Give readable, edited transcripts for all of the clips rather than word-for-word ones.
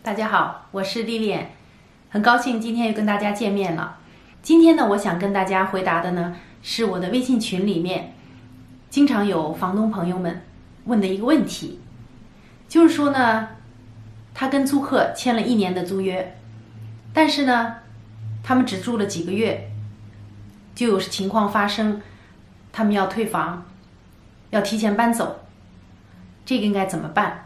大家好，我是丽丽，很高兴今天又跟大家见面了。今天呢，我想跟大家回答的呢，是我的微信群里面经常有房东朋友们问的一个问题，就是说呢，他跟租客签了1年的租约，但是呢，他们只住了几个月，就有情况发生，他们要退房，要提前搬走，这个应该怎么办？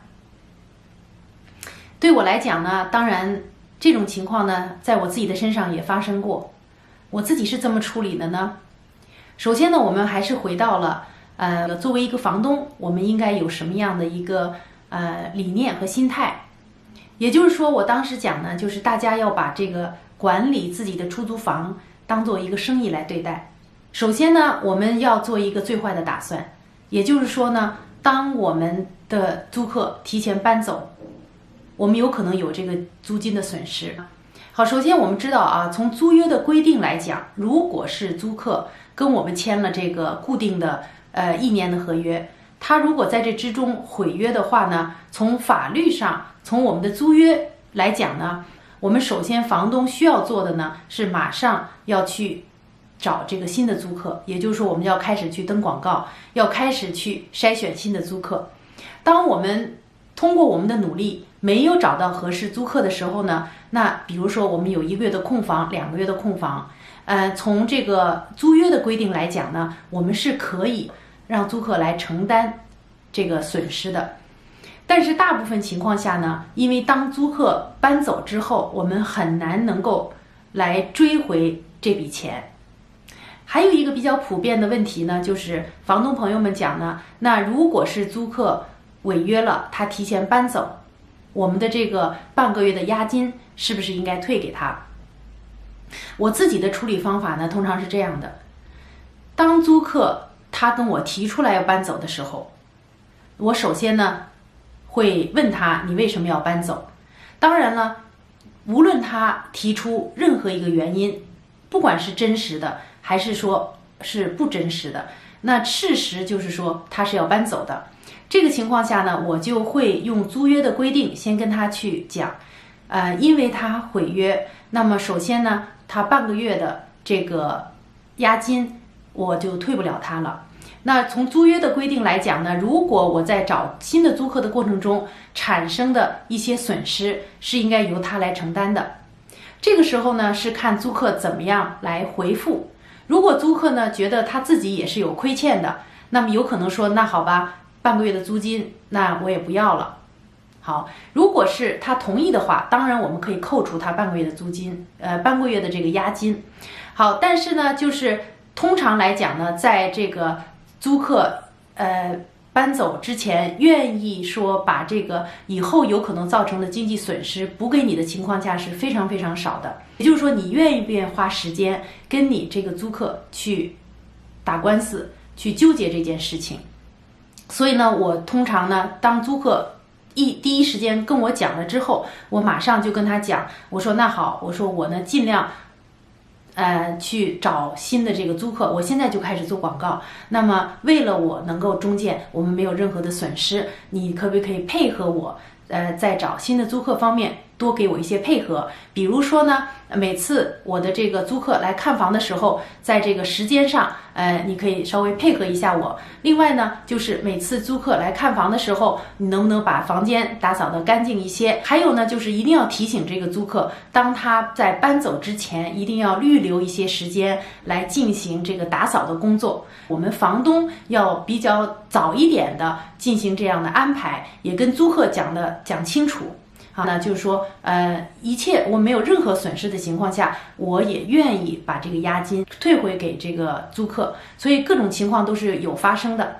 对我来讲呢，当然这种情况呢，在我自己的身上也发生过。我自己是这么处理的呢？首先呢，我们还是回到了作为一个房东，我们应该有什么样的一个理念和心态？也就是说，我当时讲呢，就是大家要把这个管理自己的出租房当做一个生意来对待。首先呢，我们要做一个最坏的打算，也就是说呢，当我们的租客提前搬走，我们有可能有这个租金的损失。好，首先我们知道啊，从租约的规定来讲，如果是租客跟我们签了这个固定的1年的合约，他如果在这之中毁约的话呢，从法律上，从我们的租约来讲呢，我们首先房东需要做的呢，是马上要去找这个新的租客，也就是说我们要开始去登广告，要开始去筛选新的租客。当我们通过我们的努力没有找到合适租客的时候呢，那比如说我们有1个月的空房，2个月的空房，从这个租约的规定来讲呢，我们是可以让租客来承担这个损失的。但是大部分情况下呢，因为当租客搬走之后，我们很难能够来追回这笔钱。还有一个比较普遍的问题呢，就是房东朋友们讲呢，那如果是租客违约了，他提前搬走，我们的这个半个月的押金是不是应该退给他？我自己的处理方法呢，通常是这样的：当租客他跟我提出来要搬走的时候，我首先呢会问他，你为什么要搬走？当然了，无论他提出任何一个原因，不管是真实的还是说是不真实的，那事实就是说他是要搬走的。这个情况下呢，我就会用租约的规定先跟他去讲，因为他毁约，那么首先呢，他半个月的这个押金我就退不了他了。那从租约的规定来讲呢，如果我在找新的租客的过程中产生的一些损失，是应该由他来承担的。这个时候呢，是看租客怎么样来回复。如果租客呢觉得他自己也是有亏欠的，那么有可能说，那好吧，半个月的租金，那我也不要了。好，如果是他同意的话，当然我们可以扣除他半个月的租金，半个月的这个押金。好，但是呢，就是通常来讲呢，在这个租客搬走之前，愿意说把这个以后有可能造成的经济损失补给你的情况下是非常非常少的。也就是说，你愿不愿意花时间跟你这个租客去打官司，去纠结这件事情？所以呢，我通常呢，当租客第一时间跟我讲了之后，我马上就跟他讲，我说那好，我说我呢尽量去找新的这个租客，我现在就开始做广告。那么为了我能够中间我们没有任何的损失，你可不可以配合我在找新的租客方面多给我一些配合？比如说呢，每次我的这个租客来看房的时候，在这个时间上你可以稍微配合一下我。另外呢，就是每次租客来看房的时候，你能不能把房间打扫得干净一些？还有呢，就是一定要提醒这个租客，当他在搬走之前，一定要预留一些时间来进行这个打扫的工作。我们房东要比较早一点的进行这样的安排，也跟租客讲清楚。好，那就是说，一切我没有任何损失的情况下，我也愿意把这个押金退回给这个租客。所以各种情况都是有发生的，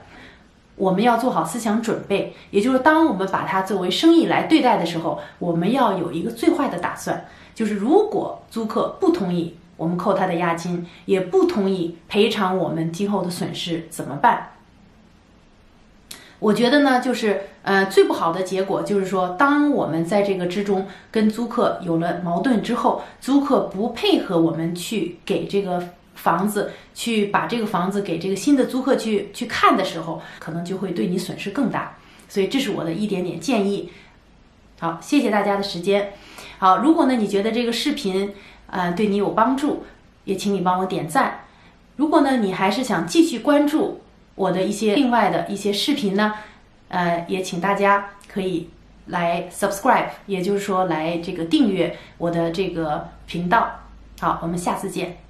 我们要做好思想准备。也就是当我们把它作为生意来对待的时候，我们要有一个最坏的打算，就是如果租客不同意我们扣他的押金，也不同意赔偿我们今后的损失，怎么办？我觉得呢，就是最不好的结果就是说，当我们在这个之中跟租客有了矛盾之后，租客不配合我们去给这个房子，去把这个房子给这个新的租客去看的时候，可能就会对你损失更大。所以这是我的一点点建议。好，谢谢大家的时间。好，如果呢你觉得这个视频对你有帮助，也请你帮我点赞。如果呢你还是想继续关注我的一些另外的一些视频呢，也请大家可以来 subscribe， 也就是说来这个订阅我的这个频道。好，我们下次见。